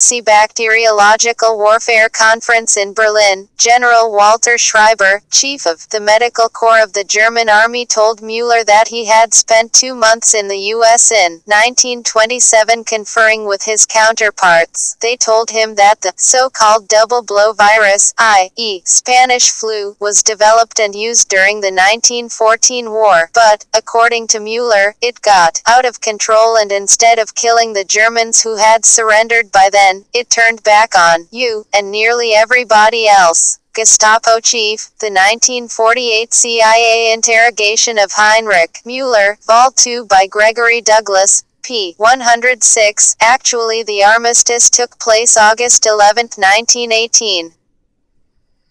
Nazi Bacteriological Warfare Conference in Berlin, General Walter Schreiber, chief of the medical corps of the German army, told Müller that he had spent 2 months in the U.S. in 1927 conferring with his counterparts. They told him that the so-called double blow virus, i.e., Spanish flu, was developed and used during the 1914 war, but, according to Müller, it got out of control, and instead of killing the Germans who had surrendered by then, it turned back on you and nearly everybody else. Gestapo chief, the 1948 CIA interrogation of Heinrich Müller, Vol. 2 by Gregory Douglas, p. 106. Actually, the armistice took place August 11, 1918.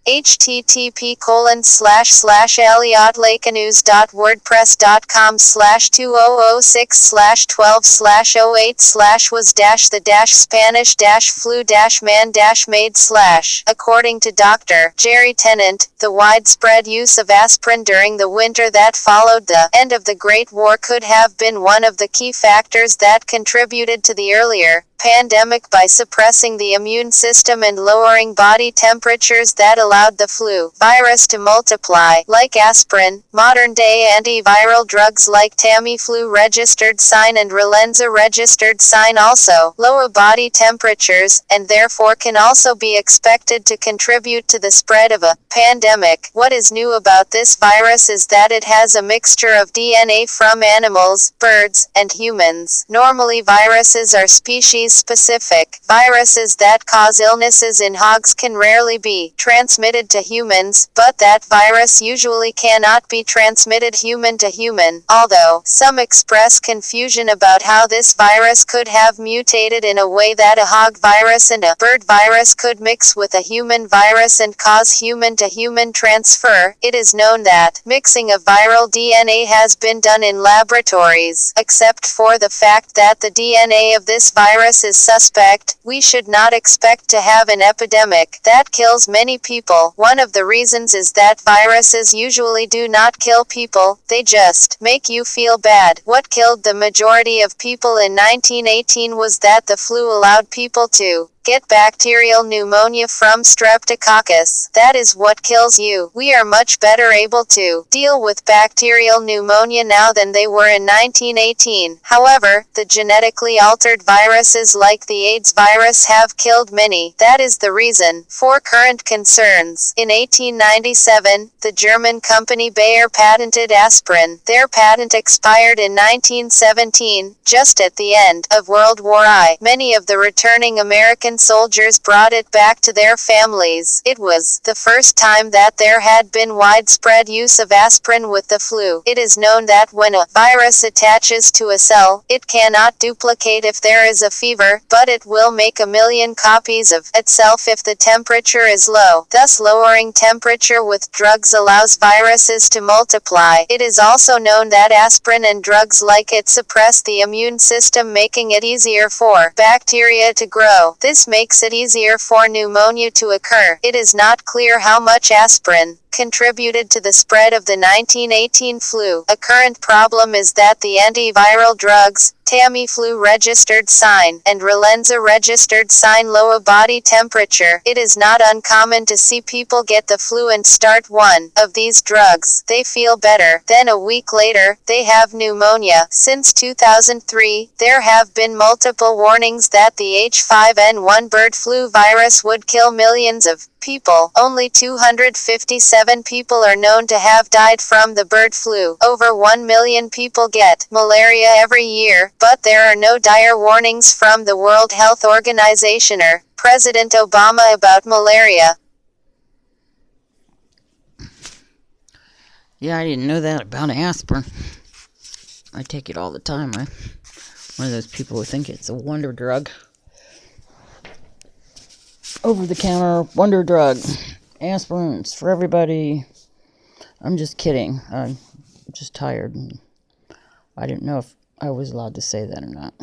http://elliotlacanus.wordpress.com/2006/12/08/was-the-Spanish-flu-man-made/. According to Dr. Jerry Tennant, the widespread use of aspirin during the winter that followed the end of the Great War could have been one of the key factors that contributed to the earlier pandemic by suppressing the immune system and lowering body temperatures that allowed the flu virus to multiply. Like aspirin, modern-day antiviral drugs like Tamiflu registered sign and Relenza registered sign also lower body temperatures, and therefore can also be expected to contribute to the spread of a pandemic. What is new about this virus is that it has a mixture of DNA from animals, birds, and humans. Normally viruses are species-specific. Viruses that cause illnesses in hogs can rarely be transmitted to humans, but that virus usually cannot be transmitted human to human, although some express confusion about how this virus could have mutated in a way that a hog virus and a bird virus could mix with a human virus and cause human-to-human transfer. It is known that mixing of viral DNA has been done in laboratories. Except for the fact that the DNA of this virus is suspect, we should not expect to have an epidemic that kills many people. One of the reasons is that viruses usually do not kill people, they just make you feel bad. What killed the majority of people in 1918 was that the flu allowed people to get bacterial pneumonia from streptococcus. That is what kills you. We are much better able to deal with bacterial pneumonia now than they were in 1918. However, the genetically altered viruses like the AIDS virus have killed many. That is the reason for current concerns. In 1897, the German company Bayer patented aspirin. Their patent expired in 1917, just at the end of World War I. Many of the returning American soldiers brought it back to their families. It was the first time that there had been widespread use of aspirin with the flu. It is known that when a virus attaches to a cell, it cannot duplicate if there is a fever, but it will make a million copies of itself if the temperature is low. Thus, lowering temperature with drugs allows viruses to multiply. It is also known that aspirin and drugs like it suppress the immune system, making it easier for bacteria to grow. This makes it easier for pneumonia to occur. It is not clear how much aspirin contributed to the spread of the 1918 flu. A current problem is that the antiviral drugs, Tamiflu registered sign, and Relenza registered sign lower body temperature. It is not uncommon to see people get the flu and start one of these drugs. They feel better. Then a week later, they have pneumonia. Since 2003, there have been multiple warnings that the H5N1 bird flu virus would kill millions of people. Only 257 people are known to have died from the bird flu. Over 1 million people get malaria every year, but there are no dire warnings from the World Health Organization or President Obama about malaria. Yeah, I didn't know that about aspirin. I take it all the time. I'm one of those people who think it's a wonder drug. Over-the-counter wonder drug. Aspirin's for everybody. I'm just kidding. I'm just tired. I didn't know if I was allowed to say that or not.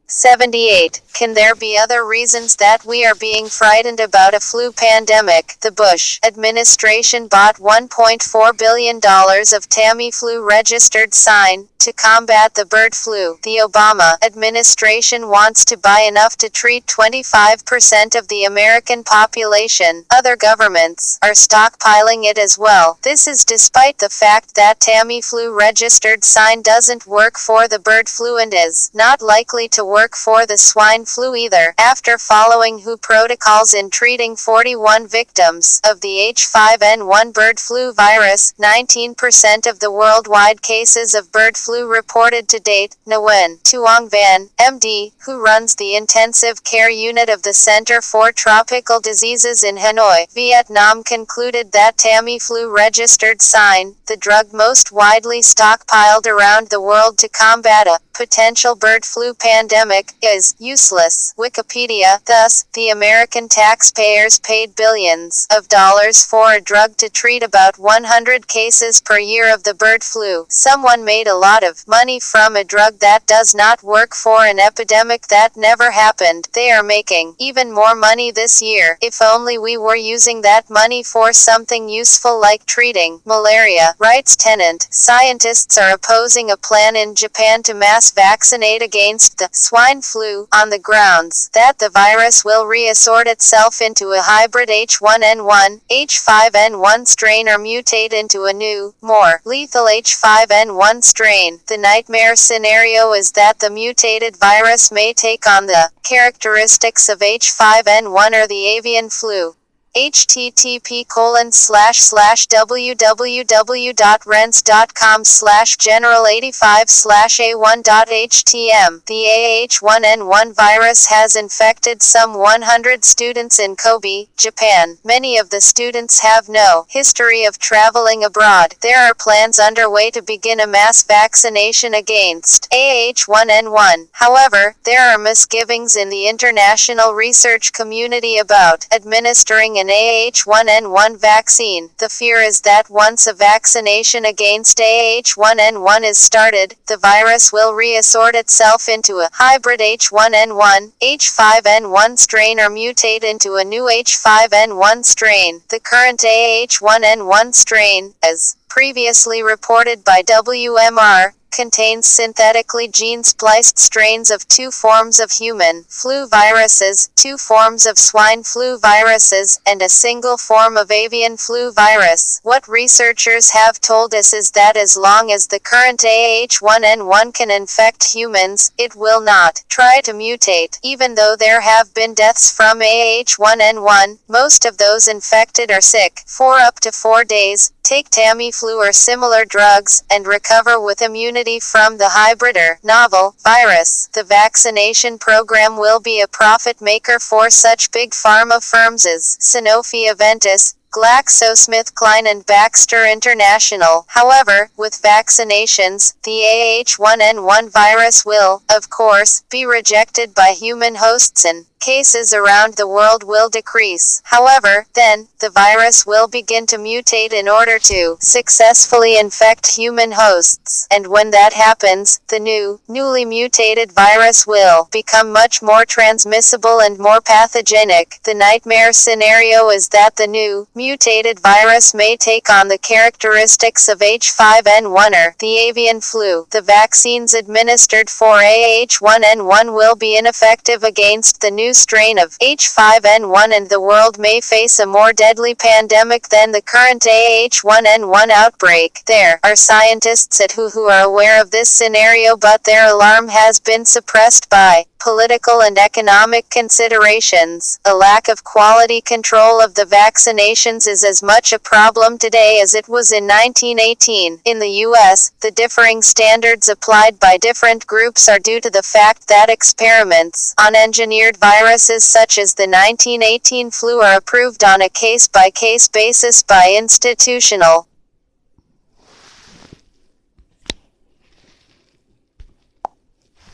78. Can there be other reasons that we are being frightened about a flu pandemic? The Bush administration bought $1.4 billion of Tamiflu registered sign, to combat the bird flu. The Obama administration wants to buy enough to treat 25% of the American population. Other governments are stockpiling it as well. This is despite the fact that Tamiflu registered sign doesn't work for the bird flu and is not likely to work for the swine flu either. After following WHO protocols in treating 41 victims of the H5N1 bird flu virus, 19% of the worldwide cases of bird flu reported to date, Nguyen Tuong Van, MD, who runs the intensive care unit of the Center for Tropical Diseases in Hanoi, Vietnam, concluded that Tamiflu registered sign, the drug most widely stockpiled around the world to combat a potential bird flu pandemic, is useless. Wikipedia. Thus, the American taxpayers paid billions of dollars for a drug to treat about 100 cases per year of the bird flu. Someone made a lot of money from a drug that does not work for an epidemic that never happened. They are making even more money this year. If only we were using that money for something useful like treating malaria, writes Tennant. Scientists are opposing a plan in Japan to mass vaccinate against the swine flu on the grounds that the virus will reassort itself into a hybrid H1N1, H5N1 strain or mutate into a new, more lethal H5N1 strain. The nightmare scenario is that the mutated virus may take on the characteristics of H5N1 or the avian flu. http://www.rense.com/general85/a1.htm. The AH1N1 virus has infected some 100 students in Kobe, Japan. Many of the students have no history of traveling abroad. There are plans underway to begin a mass vaccination against AH1N1. However, there are misgivings in the international research community about administering an AH1N1 vaccine. The fear is that once a vaccination against AH1N1 is started, the virus will reassort itself into a hybrid H1N1, H5N1 strain or mutate into a new H5N1 strain. The current AH1N1 strain, as previously reported by WMR, contains synthetically gene-spliced strains of 2 forms of human flu viruses, 2 forms of swine flu viruses, and a single form of avian flu virus. What researchers have told us is that as long as the current AH1N1 can infect humans, it will not try to mutate. Even though there have been deaths from AH1N1, most of those infected are sick for up to 4 days, take Tamiflu or similar drugs, and recover with immunity from the hybrid or novel virus. The vaccination program will be a profit maker for such big pharma firms as Sanofi Aventis, GlaxoSmithKline and Baxter International. However, with vaccinations, the AH1N1 virus will, of course, be rejected by human hosts and cases around the world will decrease. However, then, the virus will begin to mutate in order to successfully infect human hosts. And when that happens, the newly mutated virus will become much more transmissible and more pathogenic. The nightmare scenario is that the new mutated virus may take on the characteristics of H5N1 or the avian flu. The vaccines administered for AH1N1 will be ineffective against the new strain of H5N1 and the world may face a more deadly pandemic than the current AH1N1 outbreak. There are scientists at WHO who are aware of this scenario, but their alarm has been suppressed by political and economic considerations. A lack of quality control of the vaccinations is as much a problem today as it was in 1918. In the US, the differing standards applied by different groups are due to the fact that experiments on engineered viruses such as the 1918 flu are approved on a case-by-case basis by institutional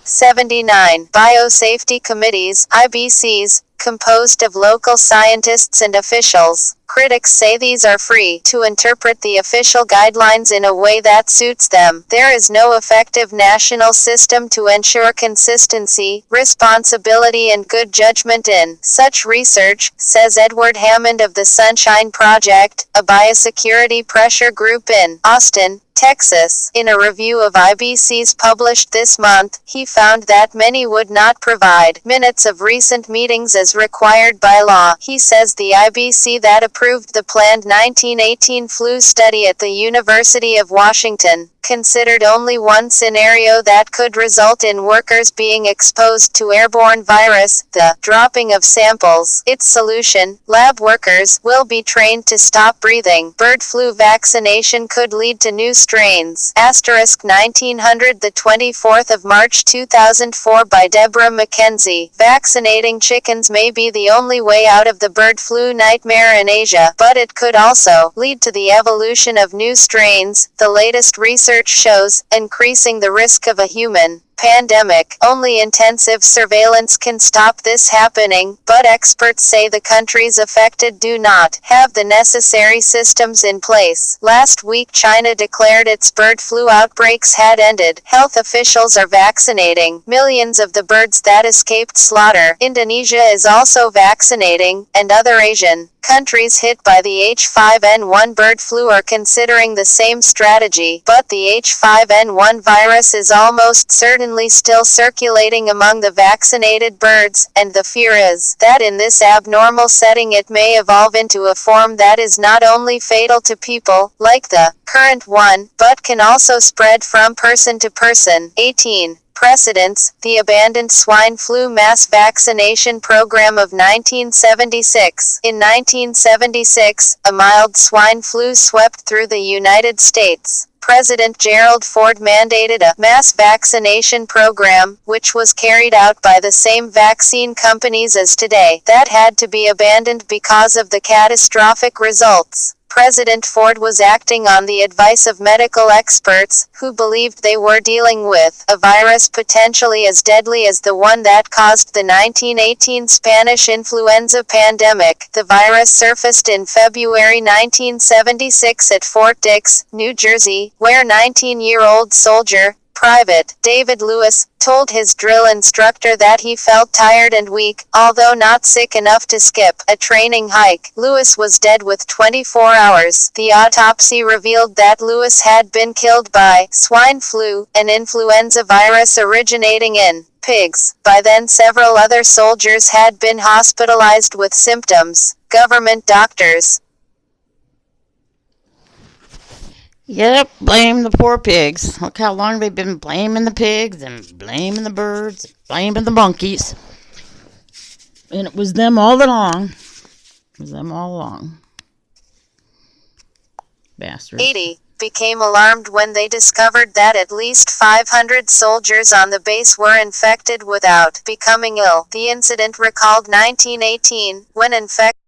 79 biosafety committees, IBCs, composed of local scientists and officials. Critics say these are free to interpret the official guidelines in a way that suits them. There is no effective national system to ensure consistency, responsibility and good judgment in such research, says Edward Hammond of the Sunshine Project, a biosecurity pressure group in Austin, Texas. In a review of IBC's published this month, he found that many would not provide minutes of recent meetings as required by law. He says the IBC that approved the planned 1918 flu study at the University of Washington considered only one scenario that could result in workers being exposed to airborne virus, the dropping of samples. Its solution: lab workers will be trained to stop breathing. Bird flu vaccination could lead to new strains. Asterisk 1900, the 24th of March 2004, by Deborah McKenzie. Vaccinating chickens may be the only way out of the bird flu nightmare in Asia, but it could also lead to the evolution of new strains, the latest research shows, increasing the risk of a human pandemic. Only intensive surveillance can stop this happening, but experts say the countries affected do not have the necessary systems in place. Last week, China declared its bird flu outbreaks had ended. Health officials are vaccinating millions of the birds that escaped slaughter. Indonesia is also vaccinating, and other Asian countries hit by the H5N1 bird flu are considering the same strategy, but the H5N1 virus is almost certainly still circulating among the vaccinated birds, and the fear is that in this abnormal setting it may evolve into a form that is not only fatal to people, like the current one, but can also spread from person to person. 18. Precedents: the abandoned swine flu mass vaccination program of 1976. In 1976, a mild swine flu swept through the United States. President Gerald Ford mandated a mass vaccination program, which was carried out by the same vaccine companies as today, that had to be abandoned because of the catastrophic results. President Ford was acting on the advice of medical experts, who believed they were dealing with a virus potentially as deadly as the one that caused the 1918 Spanish influenza pandemic. The virus surfaced in February 1976 at Fort Dix, New Jersey, where 19-year-old soldier, Private David Lewis, told his drill instructor that he felt tired and weak, although not sick enough to skip a training hike. Lewis was dead with 24 hours. The autopsy revealed that Lewis had been killed by swine flu, an influenza virus originating in pigs. By then several other soldiers had been hospitalized with symptoms. Government doctors. Yep, blame the poor pigs. Look how long they've been blaming the pigs and blaming the birds, blaming the monkeys. And it was them all along. It was them all along. Bastards. 80. Became alarmed when they discovered that at least 500 soldiers on the base were infected without becoming ill. The incident recalled 1918, when infected